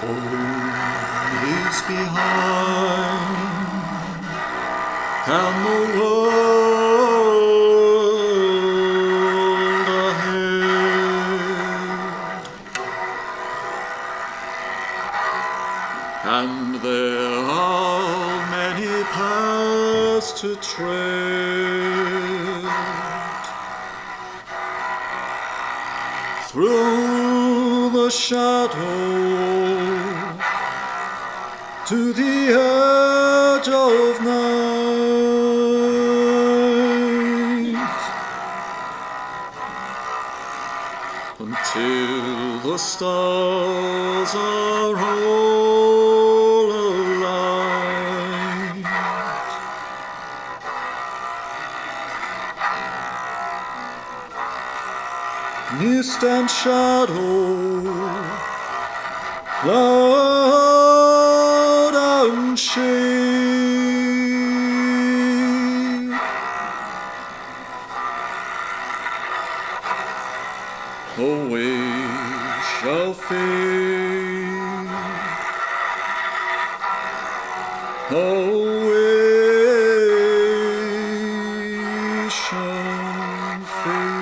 Is behind, and the world ahead, and there are many paths to tread through the shadow to the edge of night, until the stars are all aligned. Mist and shadow, cloud and shade, away shall fade, away shall fade.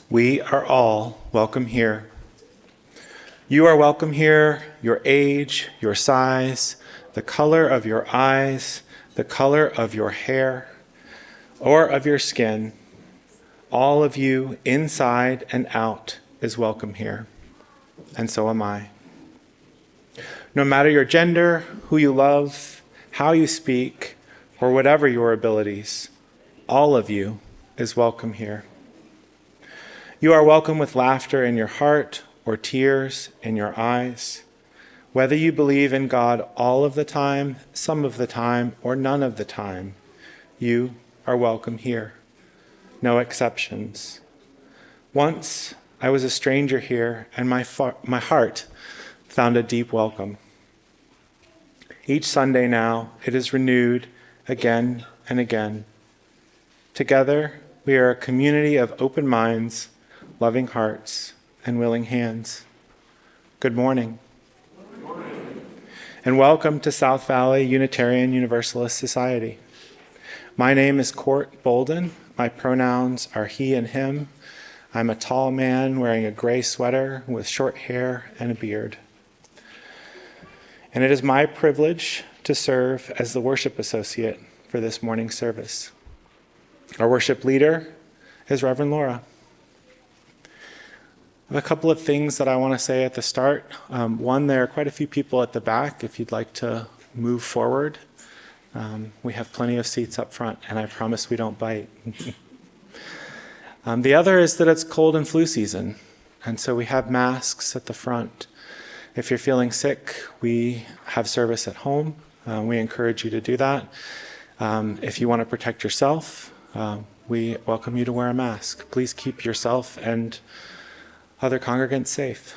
We are all welcome here. You are welcome here, your age, your size, the color of your eyes, the color of your hair, or of your skin. All of you, inside and out, is welcome here, and so am I. No matter your gender, who you love, how you speak, or whatever your abilities, all of you is welcome here. You are welcome with laughter in your heart or tears in your eyes. Whether you believe in God all of the time, some of the time, or none of the time, you are welcome here. No exceptions. Once I was a stranger here, and my heart found a deep welcome. Each Sunday now, it is renewed again and again. Together, we are a community of open minds, loving hearts, and willing hands. Good morning. Good morning. And welcome to South Valley Unitarian Universalist Society. My name is Cortney Bouldin. My pronouns are he and him. I'm a tall man wearing a gray sweater with short hair and a beard. And it is my privilege to serve as the worship associate for this morning's service. Our worship leader is Reverend Lora. I have a couple of things that I want to say at the start. One, there are quite a few people at the back. If you'd like to move forward, we have plenty of seats up front, and I promise we don't bite. The other is that it's cold and flu season, and so we have masks at the front. If you're feeling sick, we have service at home. We encourage you to do that. If you want to protect yourself, we welcome you to wear a mask. Please keep yourself and other congregants safe.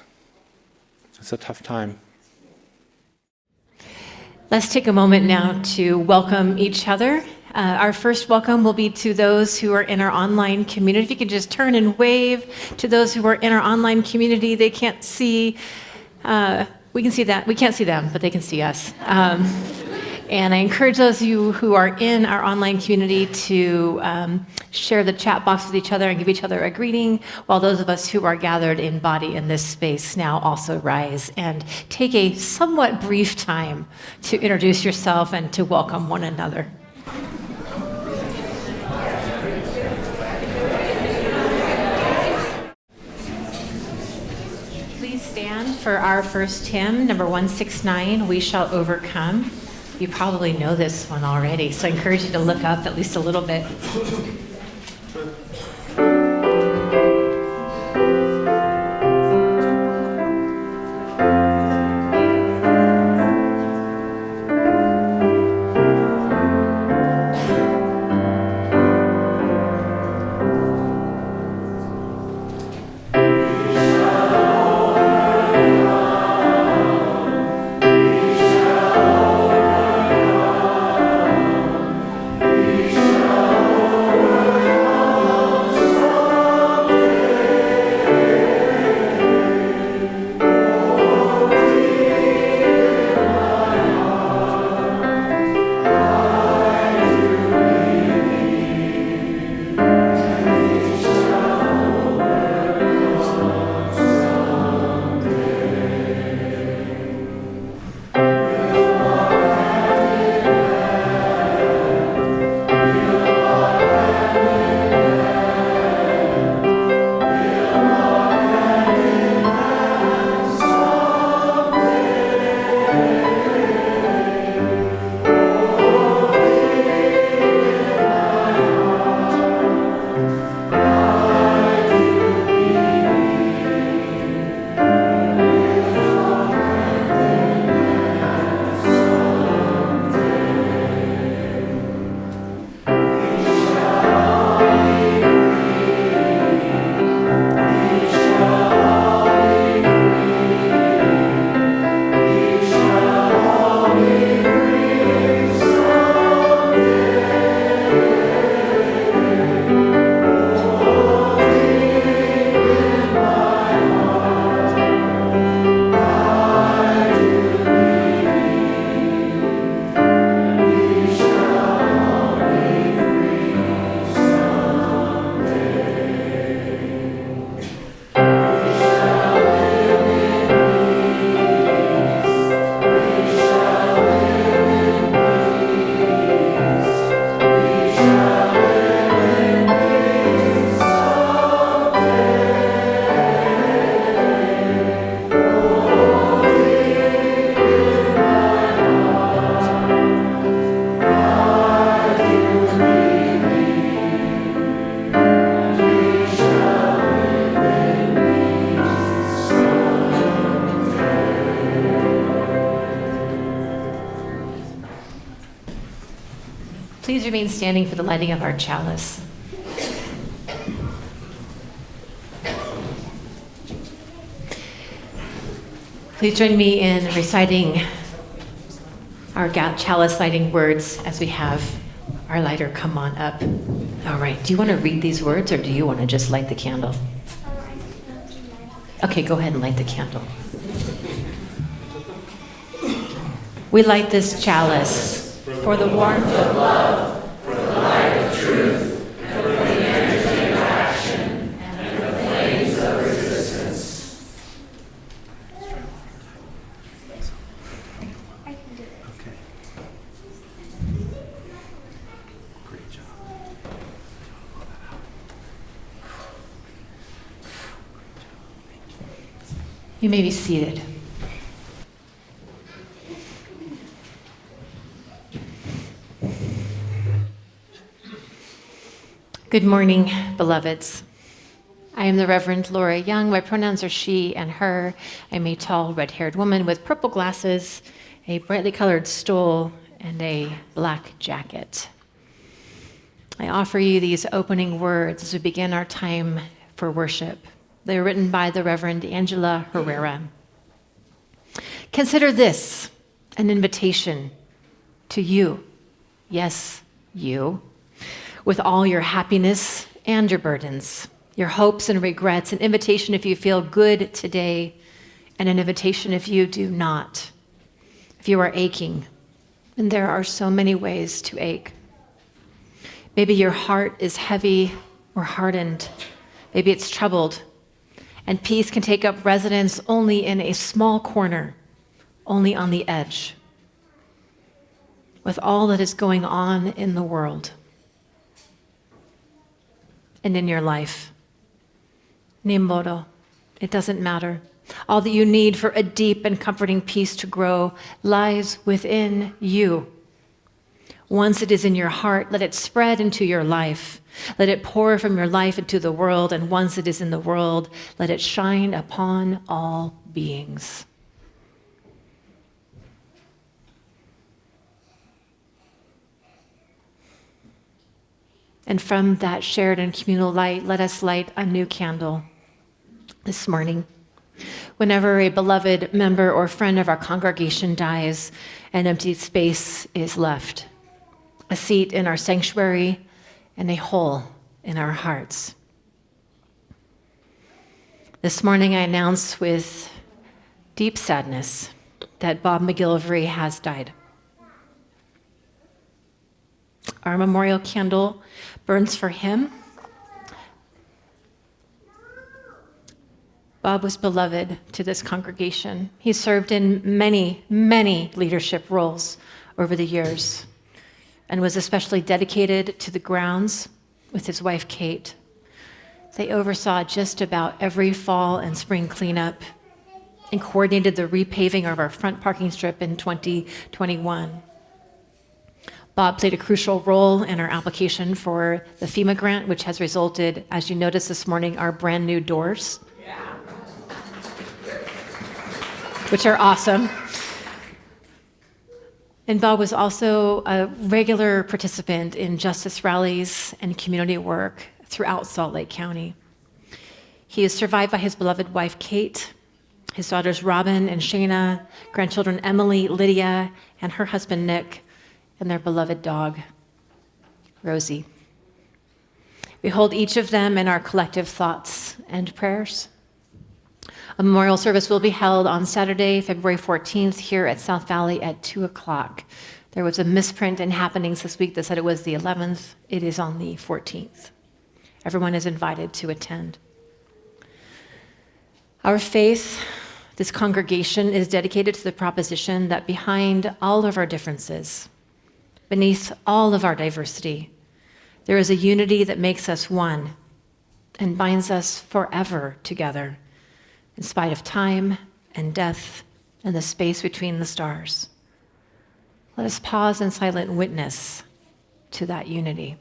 It's a tough time. Let's take a moment now to welcome each other. Our first welcome will be to those who are in our online community. If you could just turn and wave to those who are in our online community. They can't see, we can see that. We can't see them, but they can see us. And I encourage those of you who are in our online community to share the chat box with each other and give each other a greeting, while those of us who are gathered in body in this space now also rise and take a somewhat brief time to introduce yourself and to welcome one another. Please stand for our first hymn, number 169, We Shall Overcome. You probably know this one already, so I encourage you to look up at least a little bit. Please remain standing for the lighting of our chalice. Please join me in reciting our chalice lighting words as we have our lighter come on up. All right, do you want to read these words or do you want to just light the candle? Okay, go ahead and light the candle. We light this chalice for the warmth of love, for the light of truth, and for the energy of action, and for the flames of resistance. I can do it. Okay. Great job. You may be seated. Good morning, beloveds. I am the Reverend Lora Young. My pronouns are she and her. I'm a tall, red-haired woman with purple glasses, a brightly colored stole, and a black jacket. I offer you these opening words as we begin our time for worship. They are written by the Reverend Angela Herrera. Consider this an invitation to you, yes, you, with all your happiness and your burdens, your hopes and regrets, an invitation if you feel good today, and an invitation if you do not, if you are aching, and there are so many ways to ache. Maybe your heart is heavy or hardened. Maybe it's troubled, and peace can take up residence only in a small corner, only on the edge, with all that is going on in the world and in your life. Nimbodo, it doesn't matter. All that you need for a deep and comforting peace to grow lies within you. Once it is in your heart, let it spread into your life. Let it pour from your life into the world, and once it is in the world, let it shine upon all beings. And from that shared and communal light, let us light a new candle this morning. Whenever a beloved member or friend of our congregation dies, an empty space is left, a seat in our sanctuary and a hole in our hearts. This morning I announce with deep sadness that Bob MacGillivray has died. Our memorial candle burns for him. Bob was beloved to this congregation. He served in many, many leadership roles over the years and was especially dedicated to the grounds with his wife, Kate. They oversaw just about every fall and spring cleanup and coordinated the repaving of our front parking strip in 2021. Bob played a crucial role in our application for the FEMA grant, which has resulted, as you noticed this morning, our brand new doors, which are awesome. And Bob was also a regular participant in justice rallies and community work throughout Salt Lake County. He is survived by his beloved wife, Kate, his daughters, Robin and Shayna, grandchildren, Emily, Lydia, and her husband, Nick, and their beloved dog, Rosie. We hold each of them in our collective thoughts and prayers. A memorial service will be held on Saturday, February 14th, here at South Valley at 2 o'clock. There was a misprint in happenings this week that said it was the 11th. It is on the 14th. Everyone is invited to attend. Our faith, this congregation, is dedicated to the proposition that behind all of our differences, beneath all of our diversity, there is a unity that makes us one and binds us forever together, in spite of time and death and the space between the stars. Let us pause in silent witness to that unity.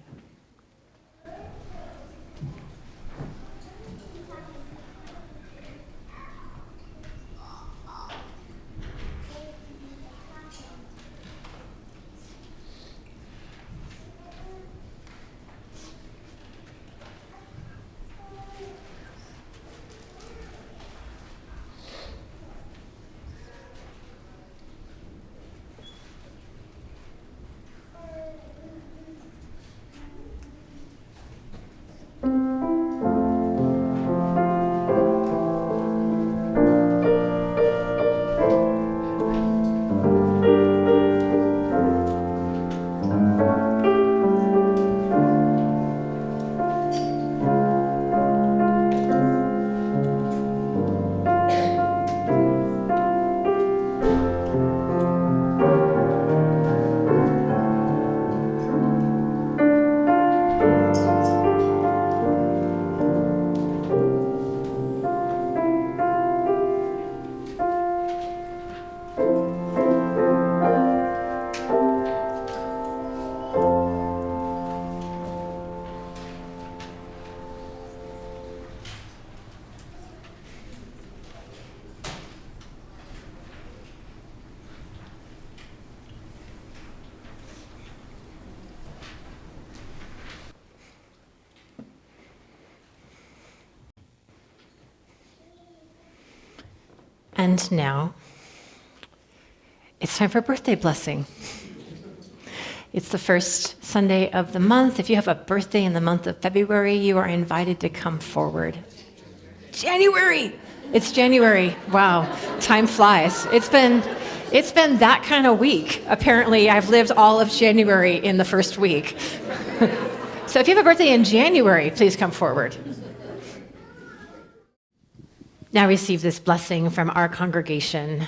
And now, it's time for birthday blessing. It's the first Sunday of the month. If you have a birthday in the month of February, you are invited to come forward. January! It's January. Wow, time flies. It's been that kind of week. Apparently, I've lived all of January in the first week. So if you have a birthday in January, please come forward. Now receive this blessing from our congregation.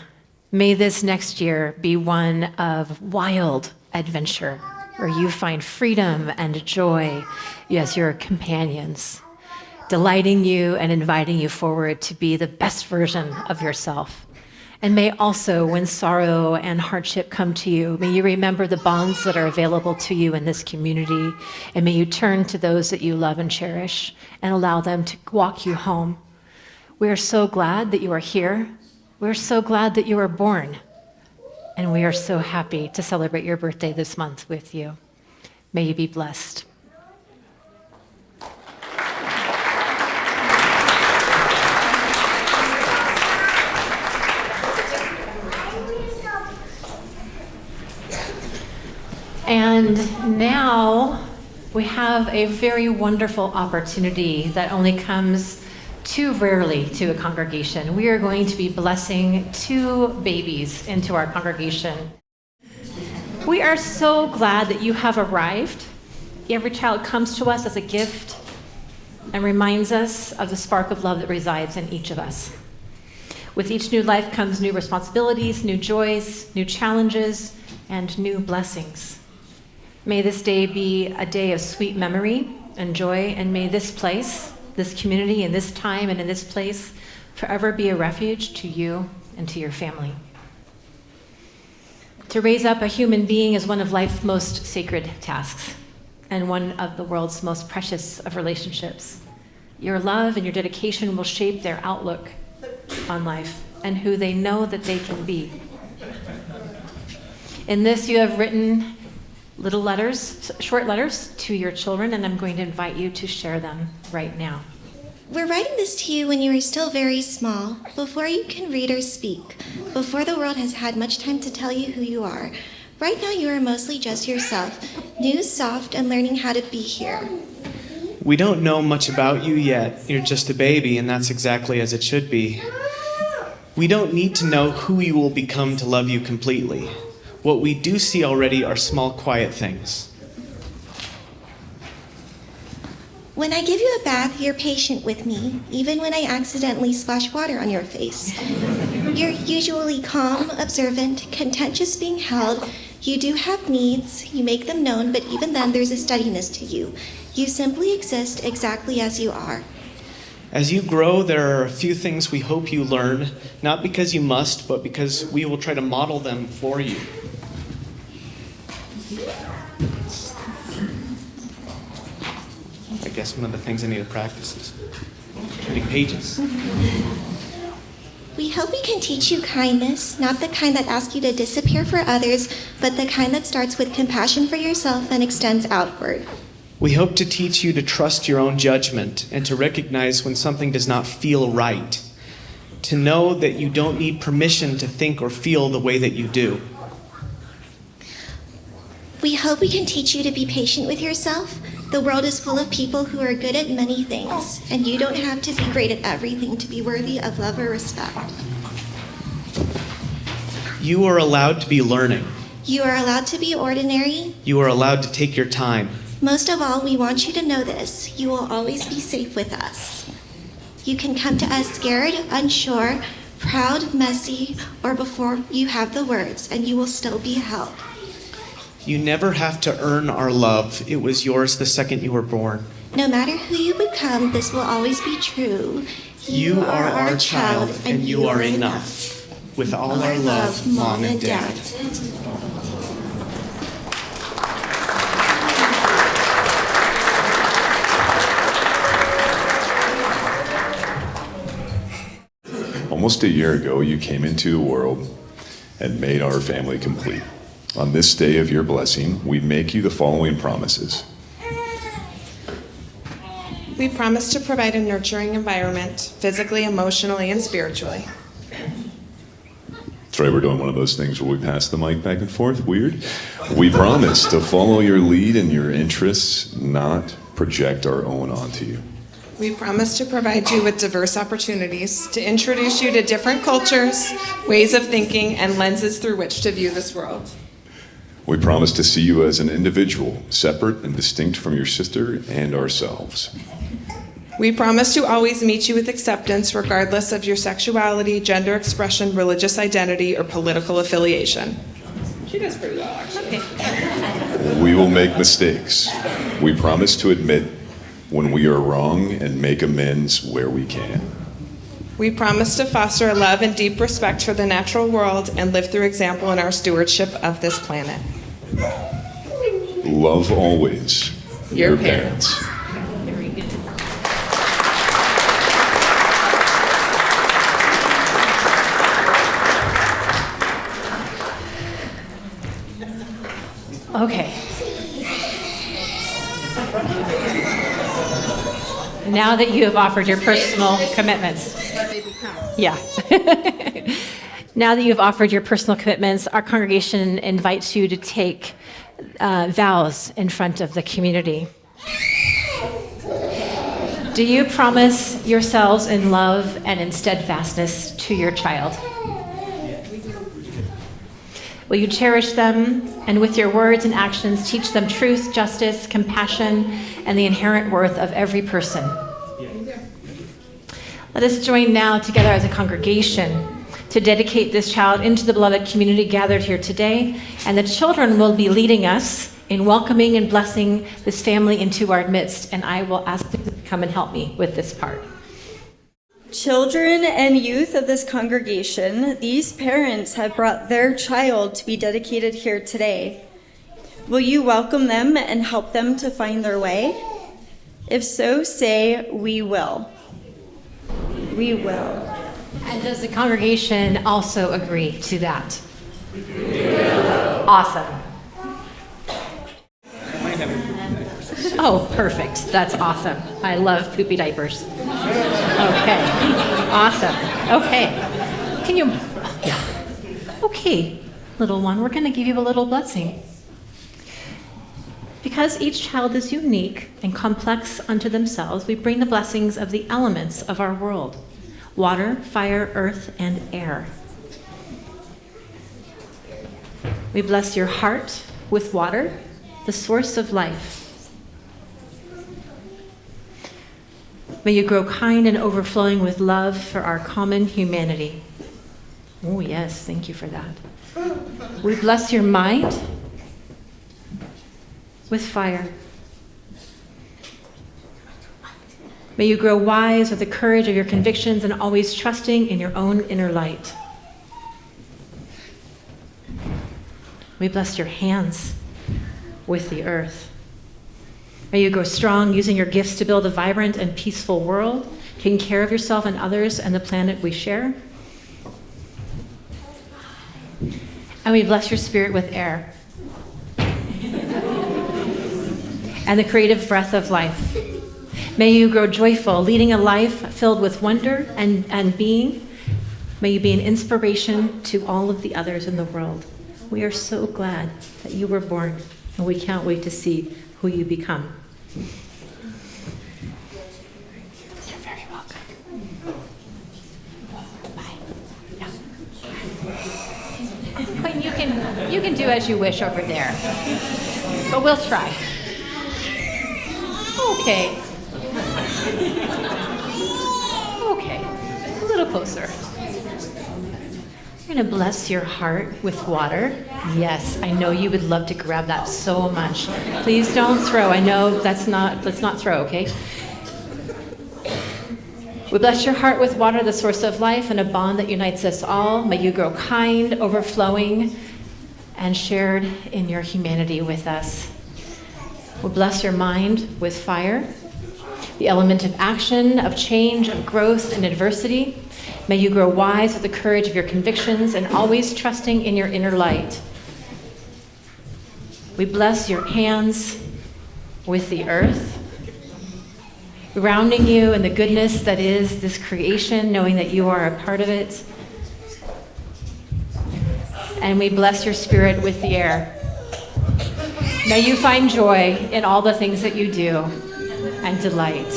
May this next year be one of wild adventure, where you find freedom and joy as your companions, delighting you and inviting you forward to be the best version of yourself. And may also, when sorrow and hardship come to you, may you remember the bonds that are available to you in this community, and may you turn to those that you love and cherish and allow them to walk you home. We are so glad that you are here. We're so glad that you were born. And we are so happy to celebrate your birthday this month with you. May you be blessed. And now we have a very wonderful opportunity that only comes too rarely to a congregation. We are going to be blessing 2 babies into our congregation. We are so glad that you have arrived. Every child comes to us as a gift and reminds us of the spark of love that resides in each of us. With each new life comes new responsibilities, new joys, new challenges, and new blessings. May this day be a day of sweet memory and joy, and may this place, this community, in this time and in this place, forever be a refuge to you and to your family. To raise up a human being is one of life's most sacred tasks and one of the world's most precious of relationships. Your love and your dedication will shape their outlook on life and who they know that they can be. In this, you have written little letters, short letters to your children, and I'm going to invite you to share them right now. We're writing this to you when you are still very small, before you can read or speak, before the world has had much time to tell you who you are. Right now you are mostly just yourself, new, soft, and learning how to be here. We don't know much about you yet. You're just a baby, and that's exactly as it should be. We don't need to know who you will become to love you completely. What we do see already are small, quiet things. When I give you a bath, you're patient with me, even when I accidentally splash water on your face. You're usually calm, observant, content just being held. You do have needs, you make them known, but even then there's a steadiness to you. You simply exist exactly as you are. As you grow, there are a few things we hope you learn, not because you must, but because we will try to model them for you. I guess one of the things I need to practice is reading pages. We hope we can teach you kindness, not the kind that asks you to disappear for others, but the kind that starts with compassion for yourself and extends outward. We hope to teach you to trust your own judgment and to recognize when something does not feel right. To know that you don't need permission to think or feel the way that you do. We hope we can teach you to be patient with yourself. The world is full of people who are good at many things, and you don't have to be great at everything to be worthy of love or respect. You are allowed to be learning. You are allowed to be ordinary. You are allowed to take your time. Most of all, we want you to know this. You will always be safe with us. You can come to us scared, unsure, proud, messy, or before you have the words, and you will still be held. You never have to earn our love. It was yours the second you were born. No matter who you become, this will always be true. You are our child, and you are enough. With all our love, Mom and Dad. Almost a year ago, you came into the world and made our family complete. On this day of your blessing, we make you the following promises. We promise to provide a nurturing environment, physically, emotionally, and spiritually. right, we're doing one of those things where we pass the mic back and forth. Weird. We promise to follow your lead and your interests, not project our own onto you. We promise to provide you with diverse opportunities to introduce you to different cultures, ways of thinking, and lenses through which to view this world. We promise to see you as an individual, separate and distinct from your sister and ourselves. We promise to always meet you with acceptance regardless of your sexuality, gender expression, religious identity, or political affiliation. She does pretty well, actually. We will make mistakes. We promise to admit when we are wrong and make amends where we can. We promise to foster a love and deep respect for the natural world and live through example in our stewardship of this planet. Love always. Your parents. Very good. Okay. Now that you have offered your personal commitments. Yeah. Now that you've offered your personal commitments, our congregation invites you to take vows in front of the community. Do you promise yourselves in love and in steadfastness to your child? Will you cherish them and with your words and actions teach them truth, justice, compassion, and the inherent worth of every person? Let us join now together as a congregation to dedicate this child into the beloved community gathered here today, and the children will be leading us in welcoming and blessing this family into our midst, and I will ask them to come and help me with this part. Children and youth of this congregation, these parents have brought their child to be dedicated here today. Will you welcome them and help them to find their way? If so, say, we will. We will. And does the congregation also agree to that? Yeah. Awesome. Oh, perfect. That's awesome. I love poopy diapers. Okay. Awesome. Okay. Can you? Yeah. Okay, little one, we're going to give you a little blessing. Because each child is unique and complex unto themselves, we bring the blessings of the elements of our world: water, fire, earth, and air. We bless your heart with water, the source of life. May you grow kind and overflowing with love for our common humanity. Oh, yes, thank you for that. We bless your mind with fire. May you grow wise with the courage of your convictions and always trusting in your own inner light. We bless your hands with the earth. May you grow strong using your gifts to build a vibrant and peaceful world, taking care of yourself and others and the planet we share. And we bless your spirit with air and the creative breath of life. May you grow joyful, leading a life filled with wonder and being. May you be an inspiration to all of the others in the world. We are so glad that you were born, and we can't wait to see who you become. You're very welcome. Bye. Yeah. Clayton, you can do as you wish over there, but we'll try. Okay. Okay, a little closer. You're gonna bless your heart with water. Yes, I know you would love to grab that so much. Please don't throw. I know let's not throw, okay? We bless your heart with water, the source of life, and a bond that unites us all. May you grow kind, overflowing, and shared in your humanity with us. We bless your mind with fire, the element of action, of change, of growth, and adversity. May you grow wise with the courage of your convictions and always trusting in your inner light. We bless your hands with the earth, grounding you in the goodness that is this creation, knowing that you are a part of it. and we bless your spirit with the air. May you find joy in all the things that you do and delight.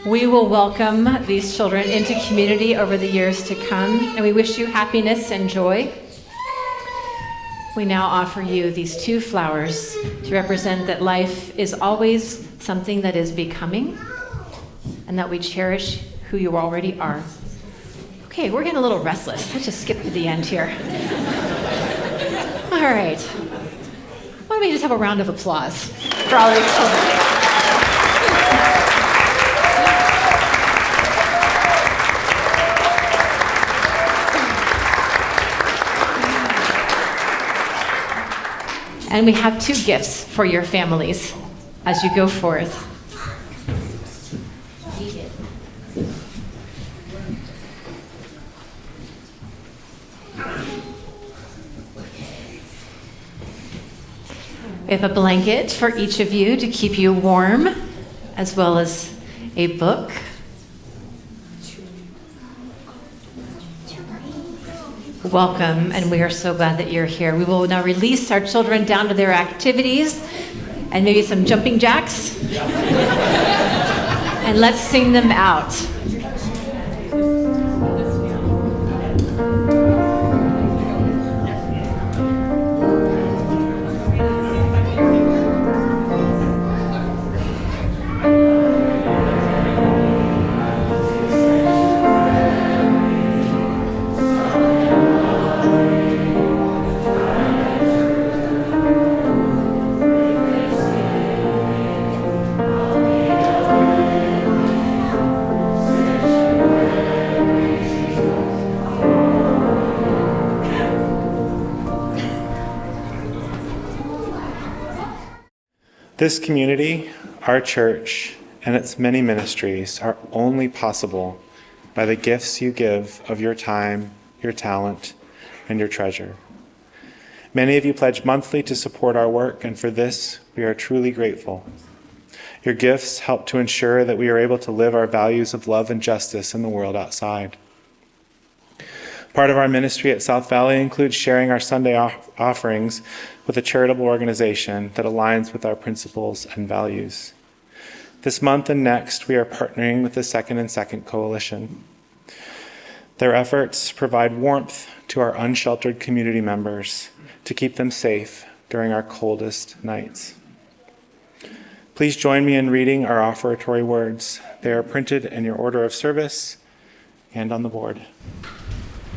We will welcome these children into community over the years to come, and we wish you happiness and joy. We now offer you these 2 flowers to represent that life is always something that is becoming, and that we cherish who you already are. Okay, we're getting a little restless. Let's just skip to the end here. All right. Why don't we just have a round of applause for all these children? And we have 2 gifts for your families as you go forth. We have a blanket for each of you to keep you warm, as well as a book. Welcome, and we are so glad that you're here. We will now release our children down to their activities and maybe some jumping jacks. And let's sing them out. This community, our church, and its many ministries are only possible by the gifts you give of your time, your talent, and your treasure. Many of you pledge monthly to support our work, and for this, we are truly grateful. Your gifts help to ensure that we are able to live our values of love and justice in the world outside. Part of our ministry at South Valley includes sharing our Sunday offerings with a charitable organization that aligns with our principles and values. This month and next, we are partnering with the Second and Second Coalition. Their efforts provide warmth to our unsheltered community members to keep them safe during our coldest nights. Please join me in reading our offertory words. They are printed in your order of service and on the board.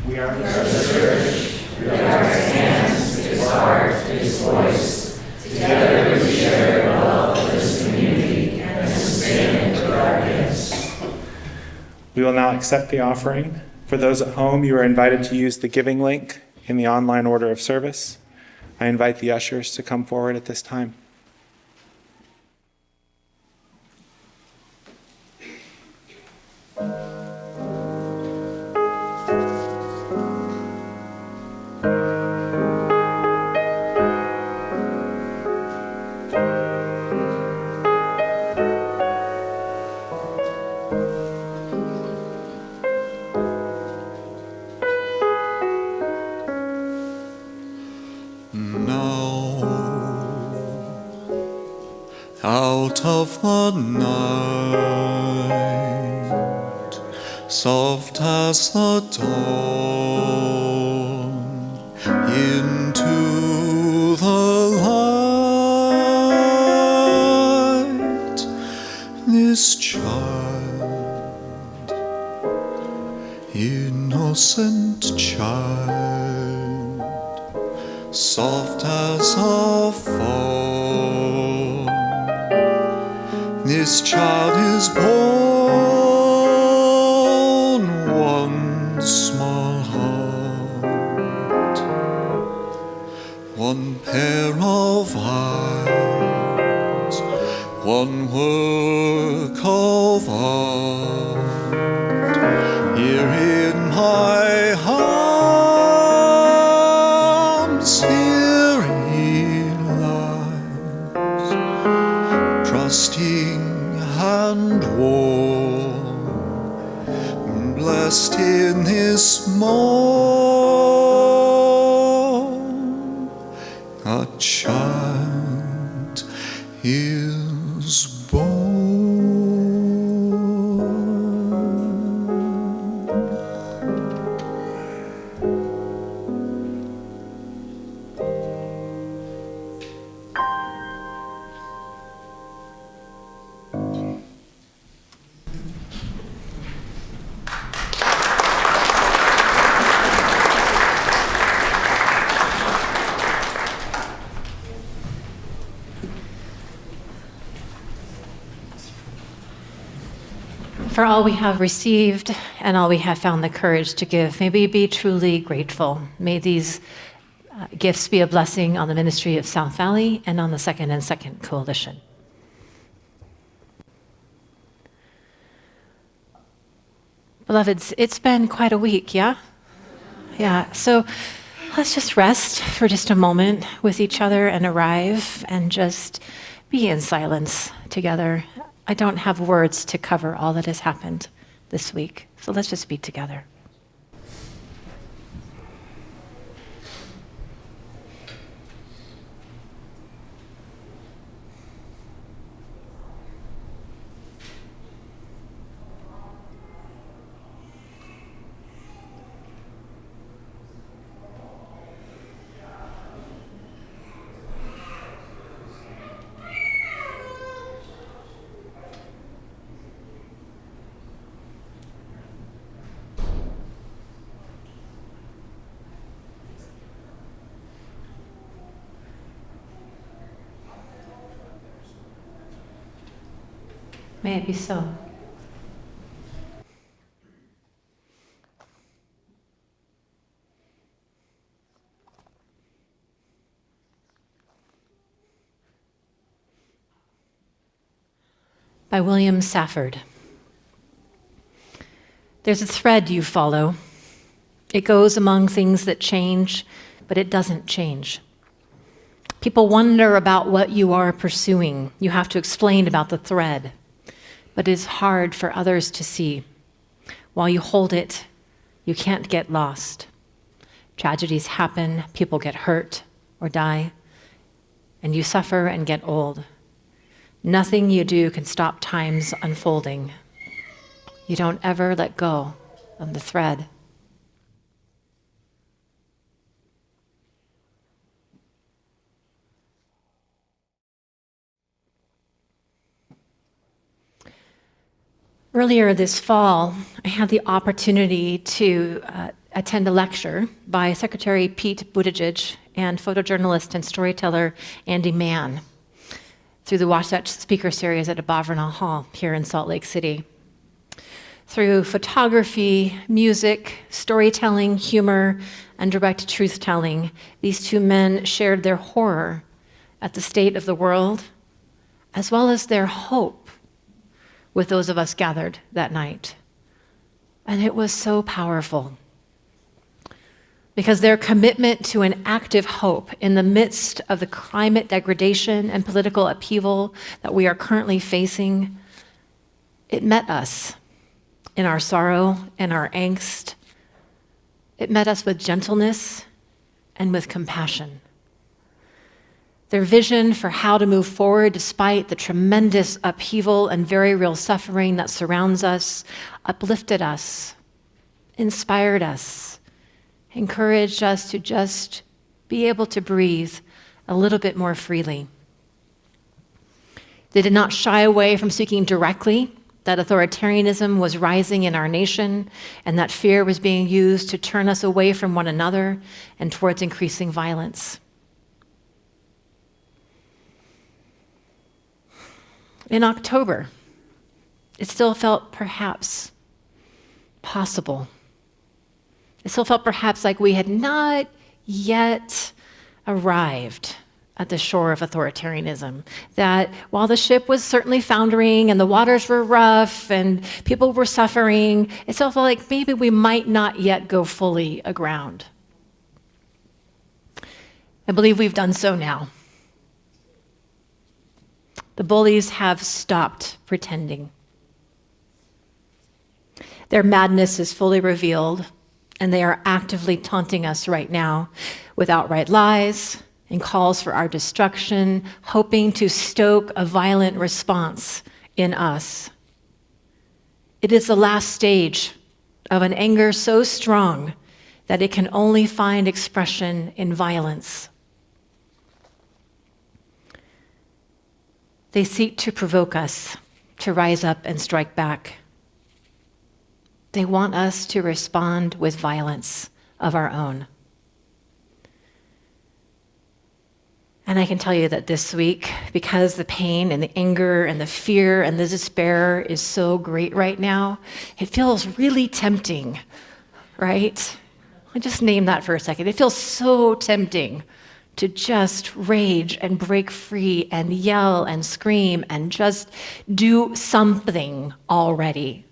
We are the church, we are its hands, its heart, its voice. Together we share the love of this community and sustain it with our gifts. We will now accept the offering. For those at home, you are invited to use the giving link in the online order of service. I invite the ushers to come forward at this time. Out of the night, soft as the dawn, into the light, this child, innocent child, soft as a fawn. This child is born, one small heart, one pair of eyes, one work of art. Here in my arms, here he lies, trusting and warm, blessed in this morn a child is born. For all we have received and all we have found the courage to give, may we be truly grateful. May these gifts be a blessing on the ministry of South Valley and on the Second and Second Coalition. Beloveds, it's been quite a week, yeah? Yeah, so let's just rest for just a moment with each other and arrive and just be in silence together. I don't have words to cover all that has happened this week, so let's just be together. May it be so. By William Safford. There's a thread you follow. It goes among things that change, but it doesn't change. People wonder about what you are pursuing. You have to explain about the thread. But it is hard for others to see. While you hold it, you can't get lost. Tragedies happen, people get hurt or die, and you suffer and get old. Nothing you do can stop time's unfolding. You don't ever let go of the thread. Earlier this fall, I had the opportunity to attend a lecture by Secretary Pete Buttigieg and photojournalist and storyteller Andy Mann through the Wasatch Speaker Series at Abarvanel Hall here in Salt Lake City. Through photography, music, storytelling, humor, and direct truth-telling, these two men shared their horror at the state of the world, as well as their hope with those of us gathered that night. And it was so powerful because their commitment to an active hope in the midst of the climate degradation and political upheaval that we are currently facing, it met us in our sorrow and our angst. It met us with gentleness and with compassion. Their vision for how to move forward despite the tremendous upheaval and very real suffering that surrounds us uplifted us, inspired us, encouraged us to just be able to breathe a little bit more freely. They did not shy away from speaking directly that authoritarianism was rising in our nation and that fear was being used to turn us away from one another and towards increasing violence. In October, it still felt perhaps possible. It still felt perhaps like we had not yet arrived at the shore of authoritarianism. That while the ship was certainly foundering and the waters were rough and people were suffering, it still felt like maybe we might not yet go fully aground. I believe we've done so now. The bullies have stopped pretending. Their madness is fully revealed, And they are actively taunting us right now with outright lies and calls for our destruction, hoping to stoke a violent response in us. It is the last stage of an anger so strong that it can only find expression in violence. They seek to provoke us to rise up and strike back. They want us to respond with violence of our own. And I can tell you that this week, because the pain and the anger and the fear and the despair is so great right now, it feels really tempting, right? I just name that for a second. It feels so tempting to just rage and break free and yell and scream and just do something already.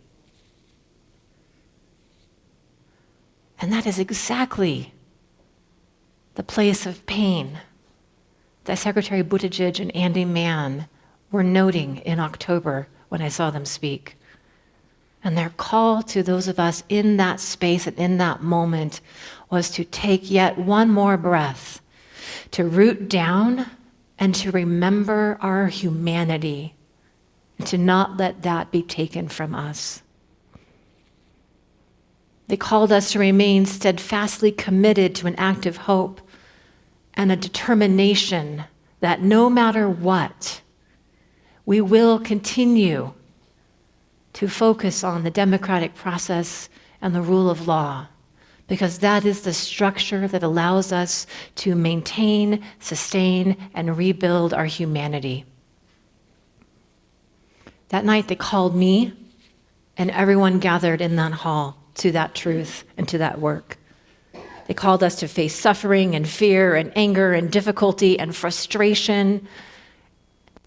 And that is exactly the place of pain that Secretary Buttigieg and Andy Mann were noting in October when I saw them speak. And their call to those of us in that space and in that moment was to take yet one more breath, to root down and to remember our humanity, and to not let that be taken from us. They called us to remain steadfastly committed to an active hope and a determination that no matter what, we will continue to focus on the democratic process and the rule of law, because that is the structure that allows us to maintain, sustain, and rebuild our humanity. That night they called me and everyone gathered in that hall to that truth and to that work. They called us to face suffering and fear and anger and difficulty and frustration,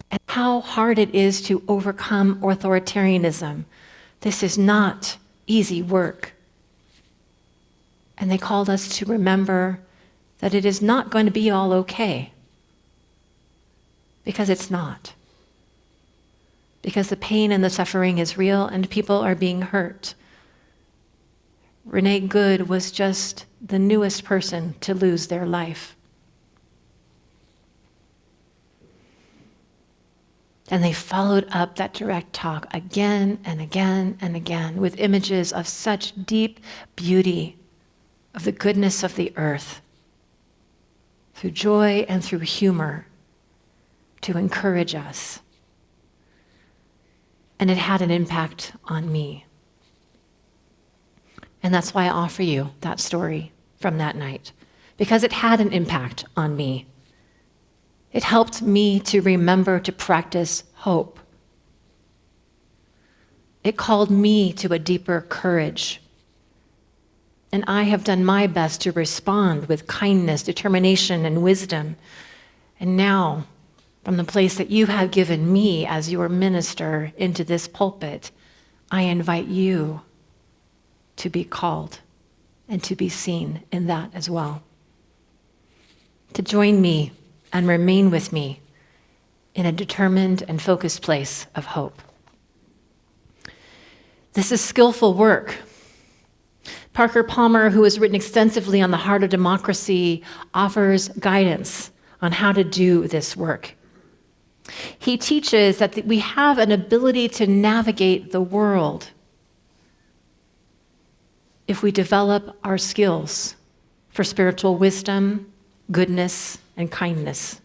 and how hard it is to overcome authoritarianism. This is not easy work. And they called us to remember that it is not going to be all okay, because it's not. Because the pain and the suffering is real and people are being hurt. Renee Good was just the newest person to lose their life. And they followed up that direct talk again and again and again with images of such deep beauty of the goodness of the earth, through joy and through humor, to encourage us. And it had an impact on me. And that's why I offer you that story from that night, because it had an impact on me. It helped me to remember to practice hope. It called me to a deeper courage. And I have done my best to respond with kindness, determination, and wisdom. And now, from the place that you have given me as your minister into this pulpit, I invite you to be called and to be seen in that as well. To join me and remain with me in a determined and focused place of hope. This is skillful work. Parker Palmer, who has written extensively on the heart of democracy, offers guidance on how to do this work. He teaches that we have an ability to navigate the world if we develop our skills for spiritual wisdom, goodness, and kindness.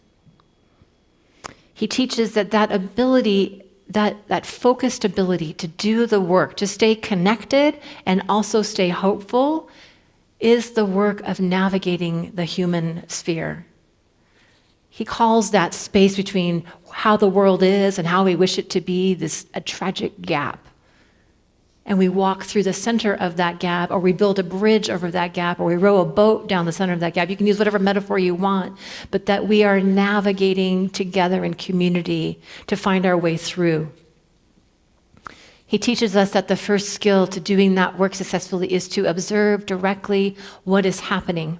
He teaches that ability, that focused ability to do the work, to stay connected and also stay hopeful, is the work of navigating the human sphere. He calls that space between how the world is and how we wish it to be a tragic gap. And we walk through the center of that gap, or we build a bridge over that gap, or we row a boat down the center of that gap. You can use whatever metaphor you want, but that we are navigating together in community to find our way through. He teaches us that the first skill to doing that work successfully is to observe directly what is happening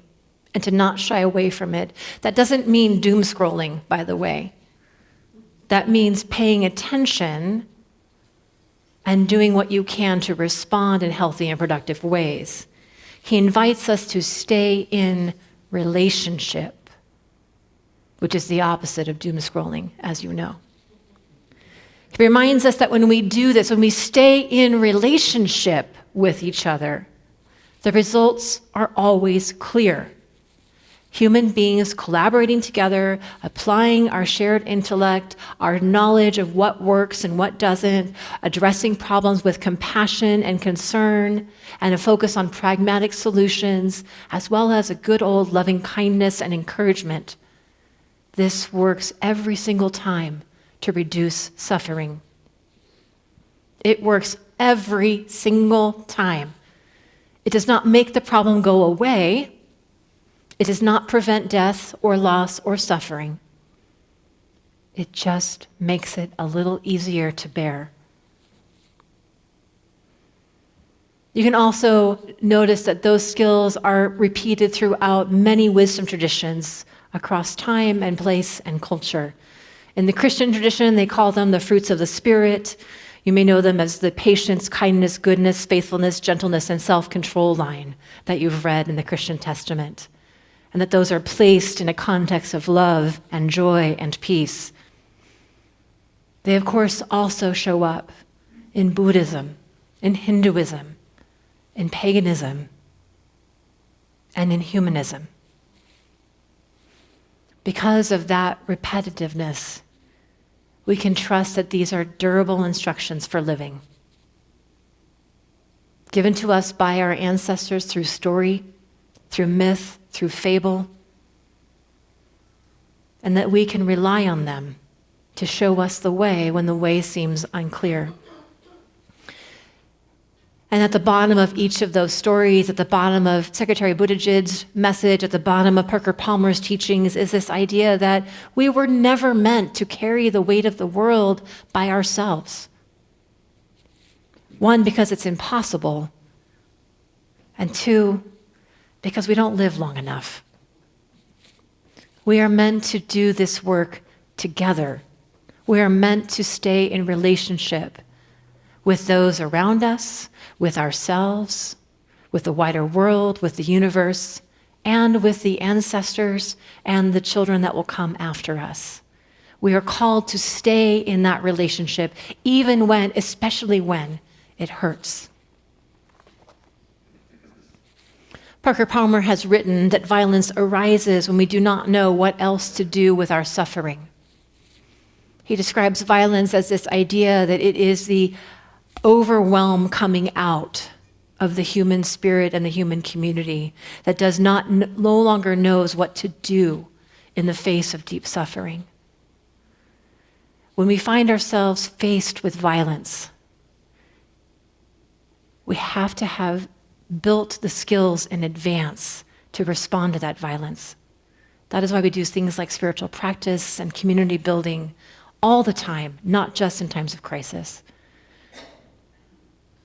and to not shy away from it. That doesn't mean doom scrolling, by the way. That means paying attention and doing what you can to respond in healthy and productive ways. He invites us to stay in relationship, which is the opposite of doom scrolling, as you know. He reminds us that when we do this, when we stay in relationship with each other, the results are always clear. Human beings collaborating together, applying our shared intellect, our knowledge of what works and what doesn't, addressing problems with compassion and concern, and a focus on pragmatic solutions, as well as a good old loving kindness and encouragement. This works every single time to reduce suffering. It works every single time. It does not make the problem go away. It does not prevent death or loss or suffering. It just makes it a little easier to bear. You can also notice that those skills are repeated throughout many wisdom traditions across time and place and culture. In the Christian tradition, they call them the fruits of the Spirit. You may know them as the patience, kindness, goodness, faithfulness, gentleness, and self-control line that you've read in the Christian Testament, and that those are placed in a context of love and joy and peace. They, of course, also show up in Buddhism, in Hinduism, in paganism, and in humanism. Because of that repetitiveness, we can trust that these are durable instructions for living, given to us by our ancestors through story, through myth, through fable, and that we can rely on them to show us the way when the way seems unclear. And at the bottom of each of those stories, at the bottom of Secretary Buttigieg's message, at the bottom of Parker Palmer's teachings, is this idea that we were never meant to carry the weight of the world by ourselves. One, because it's impossible, and two, because we don't live long enough. We are meant to do this work together. We are meant to stay in relationship with those around us, with ourselves, with the wider world, with the universe, and with the ancestors and the children that will come after us. We are called to stay in that relationship, even when, especially when, it hurts. Parker Palmer has written that violence arises when we do not know what else to do with our suffering. He describes violence as this idea that it is the overwhelm coming out of the human spirit and the human community that does not no longer knows what to do in the face of deep suffering. When we find ourselves faced with violence, we have to have built the skills in advance to respond to that violence. That is why we do things like spiritual practice and community building all the time, not just in times of crisis.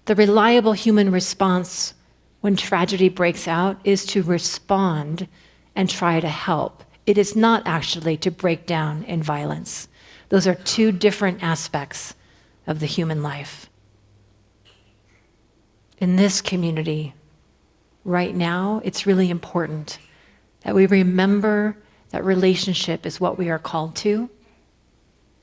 The reliable human response when tragedy breaks out is to respond and try to help. It is not actually to break down in violence. Those are two different aspects of the human life. In this community, right now, it's really important that we remember that relationship is what we are called to,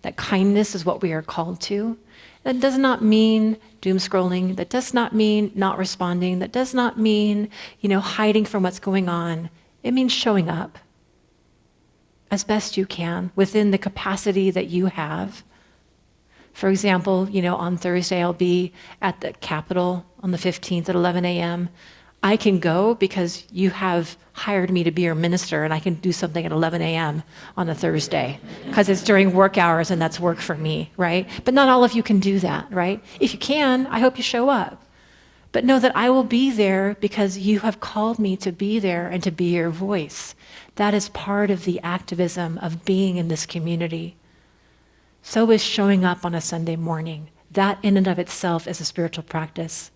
that kindness is what we are called to. That does not mean doom scrolling. That does not mean not responding. That does not mean, hiding from what's going on. It means showing up as best you can within the capacity that you have. For example, on Thursday, I'll be at the Capitol on the 15th at 11 a.m. I can go because you have hired me to be your minister, and I can do something at 11 a.m. on a Thursday because it's during work hours and that's work for me, right? But not all of you can do that, right? If you can, I hope you show up. But know that I will be there because you have called me to be there and to be your voice. That is part of the activism of being in this community. So is showing up on a Sunday morning. That in and of itself is a spiritual practice.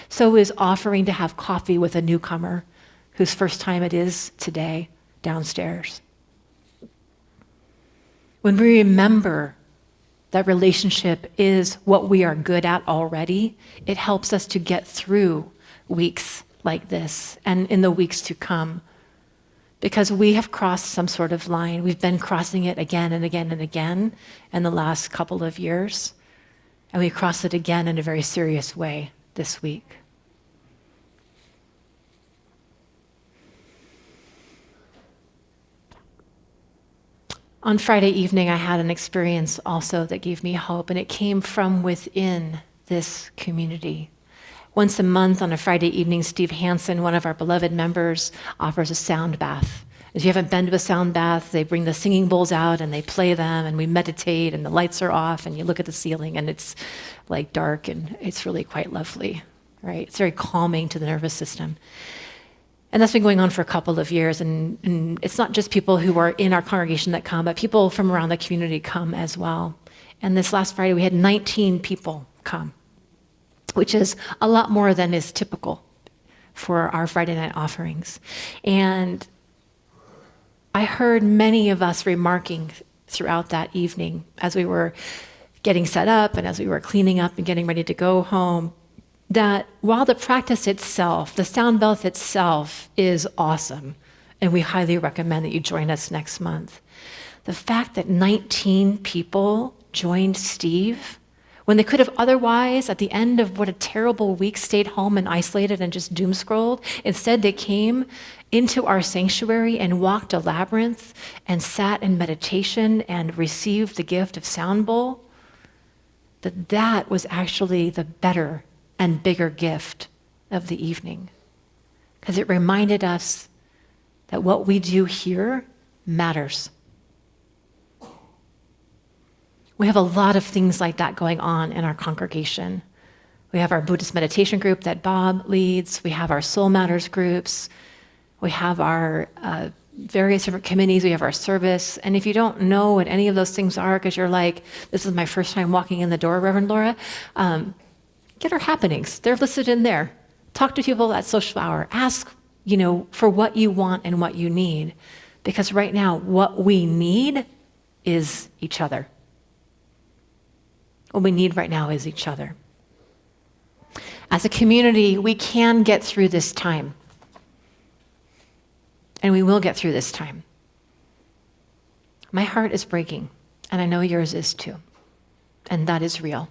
So is offering to have coffee with a newcomer whose first time it is today downstairs. When we remember that relationship is what we are good at already, it helps us to get through weeks like this and in the weeks to come, because we have crossed some sort of line. We've been crossing it again and again and again in the last couple of years, and we crossed it again in a very serious way this week. On Friday evening, I had an experience also that gave me hope, and it came from within this community. Once a month on a Friday evening, Steve Hansen, one of our beloved members, offers a sound bath. If you haven't been to a sound bath, they bring the singing bowls out and they play them, and we meditate, and the lights are off, and you look at the ceiling, and it's like dark, and it's really quite lovely, right? It's very calming to the nervous system. And that's been going on for a couple of years, and it's not just people who are in our congregation that come, but people from around the community come as well. And this last Friday, we had 19 people come, which is a lot more than is typical for our Friday night offerings. And I heard many of us remarking throughout that evening as we were getting set up and as we were cleaning up and getting ready to go home, that while the practice itself, the sound bath itself, is awesome, and we highly recommend that you join us next month, the fact that 19 people joined Steve when they could have otherwise, at the end of what a terrible week, stayed home and isolated and just doom scrolled, instead they came into our sanctuary and walked a labyrinth and sat in meditation and received the gift of sound bowl, that was actually the better and bigger gift of the evening, because it reminded us that what we do here matters. We have a lot of things like that going on in our congregation. We have our Buddhist meditation group that Bob leads. We have our Soul Matters groups. We have our various different committees. We have our service. And if you don't know what any of those things are, because you're like, this is my first time walking in the door, Reverend Lora, get our happenings. They're listed in there. Talk to people at social hour. Ask, for what you want and what you need. Because right now, what we need is each other. What we need right now is each other. As a community, we can get through this time. And we will get through this time. My heart is breaking, and I know yours is too. And that is real.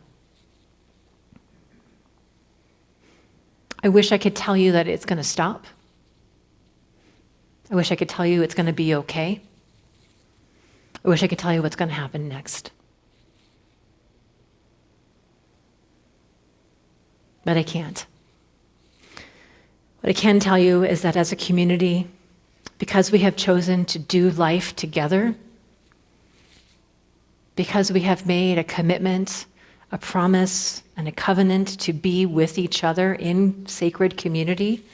I wish I could tell you that it's going to stop. I wish I could tell you it's going to be okay. I wish I could tell you what's going to happen next. But I can't. What I can tell you is that as a community, because we have chosen to do life together, because we have made a commitment, a promise, and a covenant to be with each other in sacred community,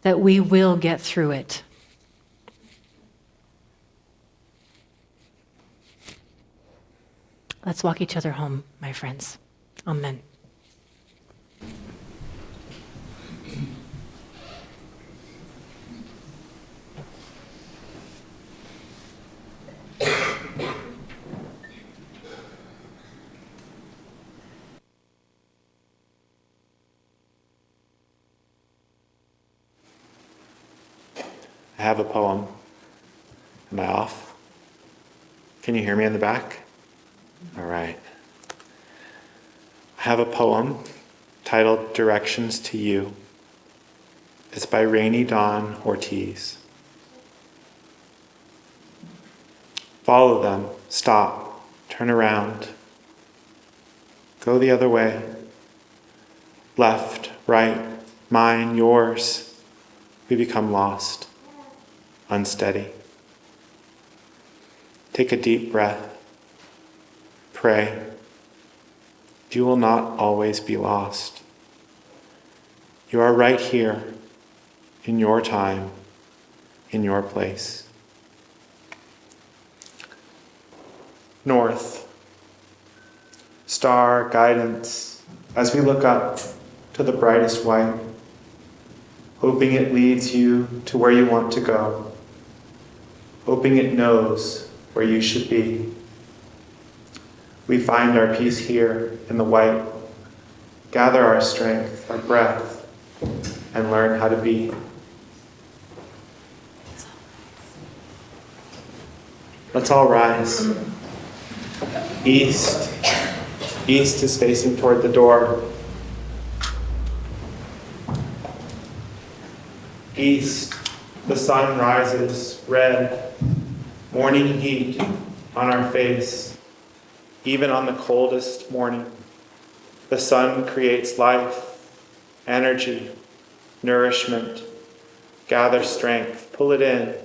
that we will get through it. Let's walk each other home, my friends. Amen. I have a poem. Am I off? Can you hear me in the back? All right. I have a poem titled Directions to You. It's by Rainy Dawn Ortiz. Follow them, stop, turn around. Go the other way. Left, right, mine, yours. We become lost, unsteady. Take a deep breath. Pray. You will not always be lost. You are right here, in your time, in your place. North. Star guidance as we look up to the brightest white, hoping it leads you to where you want to go, hoping it knows where you should be. We find our peace here in the white, gather our strength, our breath, and learn how to be. Let's all rise. East. East is facing toward the door. East, the sun rises, red, morning heat on our face. Even on the coldest morning, the sun creates life, energy, nourishment. Gather strength, pull it in,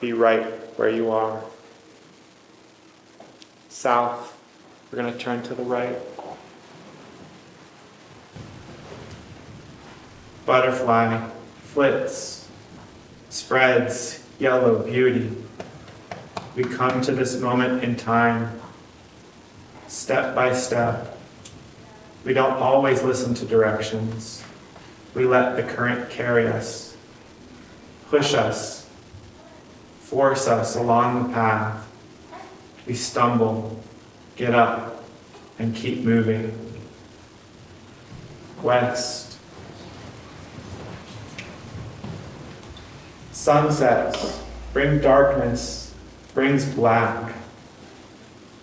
be right where you are. South, we're going to turn to the right. Butterfly, flits, spreads, yellow beauty. We come to this moment in time, step by step. We don't always listen to directions. We let the current carry us, push us, force us along the path. We stumble, get up, and keep moving. West. Sunsets bring darkness, brings black.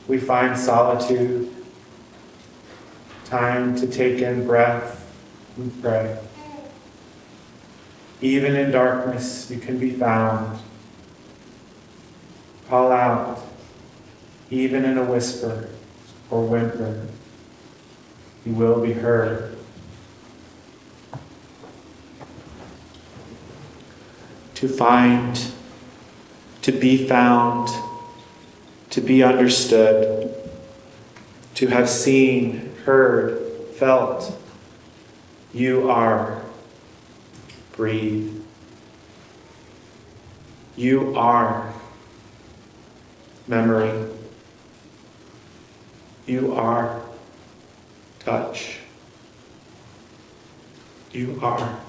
We find solitude, time to take in breath and pray. Even in darkness, you can be found. Call out, even in a whisper or whimper. You will be heard. To find, to be found, to be understood, to have seen, heard, felt. You are. Breathe. You are. Memory. You are. Touch. You are.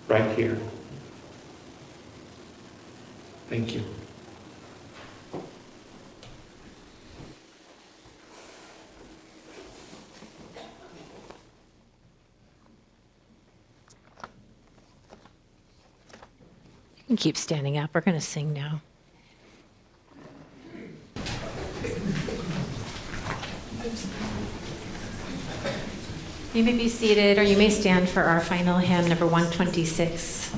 Right here. Thank you. You can keep standing up. We're going to sing now. You may be seated, or you may stand for our final hymn, number 126.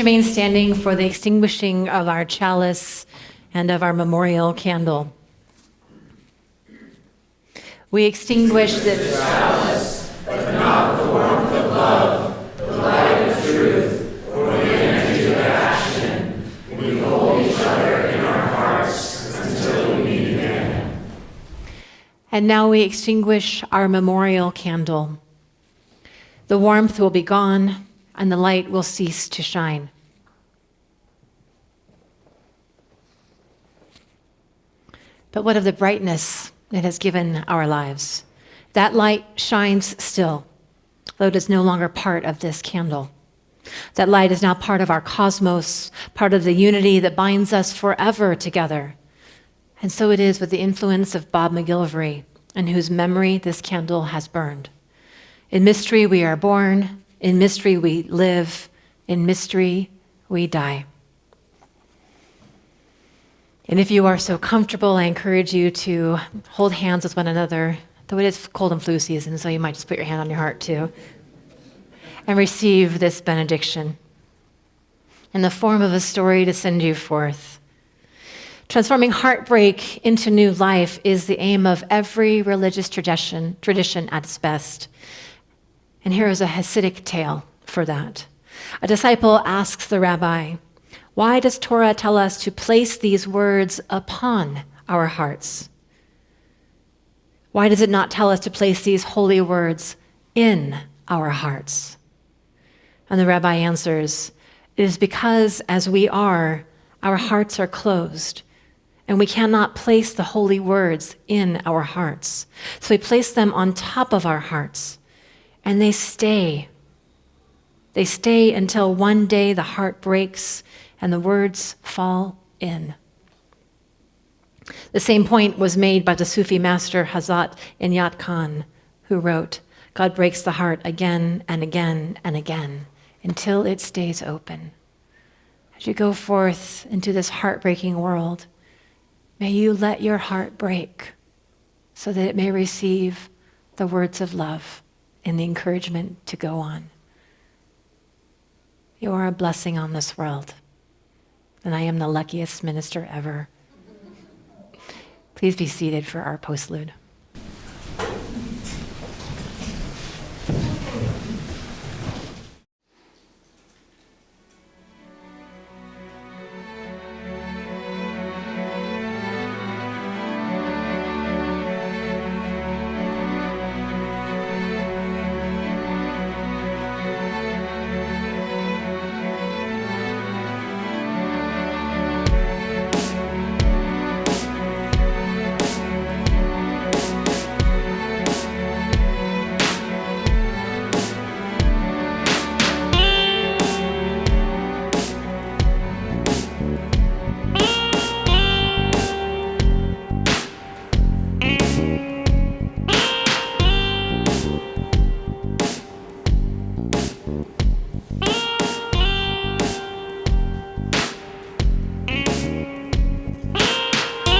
remain standing for the extinguishing of our chalice and of our memorial candle. We extinguish this chalice, but not the warmth of love, the light of truth, or the energy of action. We hold each other in our hearts until we meet again. And now we extinguish our memorial candle. The warmth will be gone, and the light will cease to shine. But what of the brightness it has given our lives? That light shines still, though it is no longer part of this candle. That light is now part of our cosmos, part of the unity that binds us forever together. And so it is with the influence of Bob MacGillivray, in whose memory this candle has burned. In mystery we are born, in mystery we live, in mystery we die. And if you are so comfortable, I encourage you to hold hands with one another, though it is cold and flu season, so you might just put your hand on your heart too, and receive this benediction in the form of a story to send you forth. Transforming heartbreak into new life is the aim of every religious tradition at its best. And here is a Hasidic tale for that. A disciple asks the rabbi, "Why does Torah tell us to place these words upon our hearts? Why does it not tell us to place these holy words in our hearts?" And the rabbi answers, "It is because as we are, our hearts are closed, and we cannot place the holy words in our hearts. So we place them on top of our hearts, and they stay. They stay until one day the heart breaks and the words fall in." The same point was made by the Sufi master Hazrat Inayat Khan, who wrote, "God breaks the heart again and again and again until it stays open." As you go forth into this heartbreaking world, may you let your heart break so that it may receive the words of love and the encouragement to go on. You are a blessing on this world, and I am the luckiest minister ever. Please be seated for our postlude.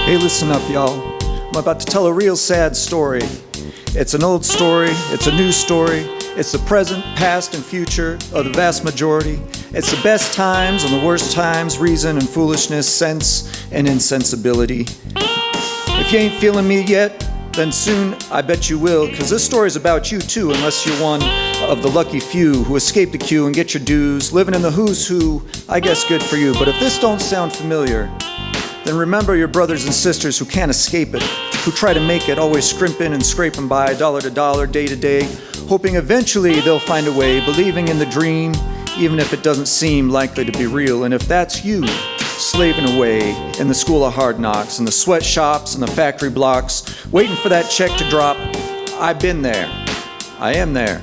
Hey, listen up, y'all. I'm about to tell a real sad story. It's an old story, it's a new story, it's the present, past, and future of the vast majority. It's the best times and the worst times, reason and foolishness, sense and insensibility. If you ain't feeling me yet, then soon I bet you will, because this story's about you too, unless you're one of the lucky few who escape the queue and get your dues, living in the who's who. I guess good for you, but if this don't sound familiar, then remember your brothers and sisters who can't escape it, who try to make it, always scrimping and scraping by dollar to dollar, day to day, hoping eventually they'll find a way, believing in the dream, even if it doesn't seem likely to be real. And if that's you, slaving away in the school of hard knocks, in the sweatshops and the factory blocks, waiting for that check to drop, I've been there. I am there.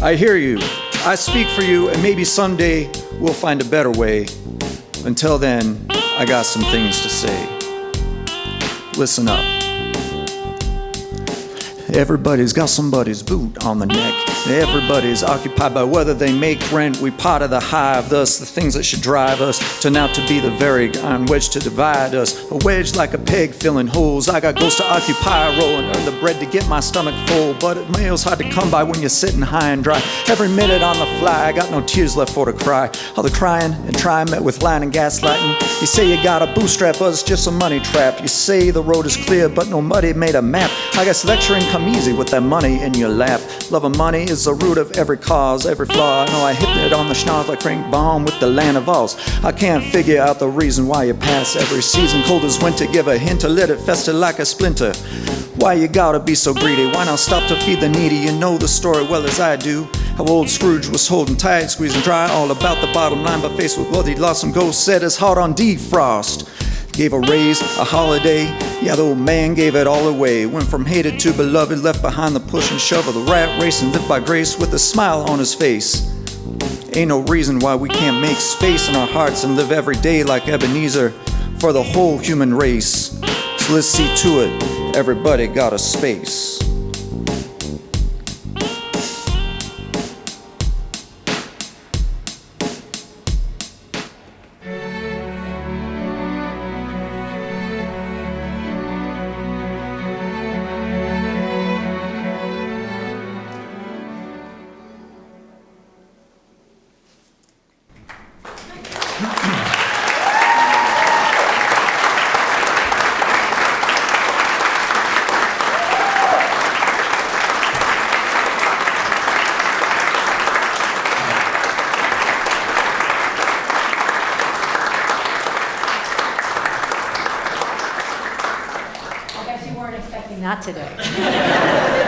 I hear you. I speak for you, and maybe someday we'll find a better way. Until then, I got some things to say. Listen up. Everybody's got somebody's boot on the neck. Everybody's occupied by whether they make rent. We part of the hive, thus the things that should drive us turn out to be the very iron wedge to divide us. A wedge like a peg filling holes. I got ghosts to occupy a role and earn the bread to get my stomach full. But mail's hard to come by when you're sitting high and dry. Every minute on the fly, I got no tears left for to cry. All the crying and trying met with lying and gaslighting. You say you got a bootstrap, but it's just a money trap. You say the road is clear, but nobody made a map. I guess lecturing come easy with that money in your lap. Love of money is the root of every cause, every flaw. I know I hit it on the schnoz like Frank Baum with the land of Oz. I can't figure out the reason why you pass every season. Cold as winter, give a hint to let it fester like a splinter. Why you gotta be so greedy? Why not stop to feed the needy? You know the story well as I do. How old Scrooge was holding tight, squeezing dry, all about the bottom line, but faced with what he'd lost some ghosts, set his heart on defrost. Gave a raise, a holiday, yeah, the old man gave it all away. Went from hated to beloved, left behind the push and shove of the rat race, and lived by grace with a smile on his face. Ain't no reason why we can't make space in our hearts and live every day like Ebenezer for the whole human race. So let's see to it, everybody got a space. Not today.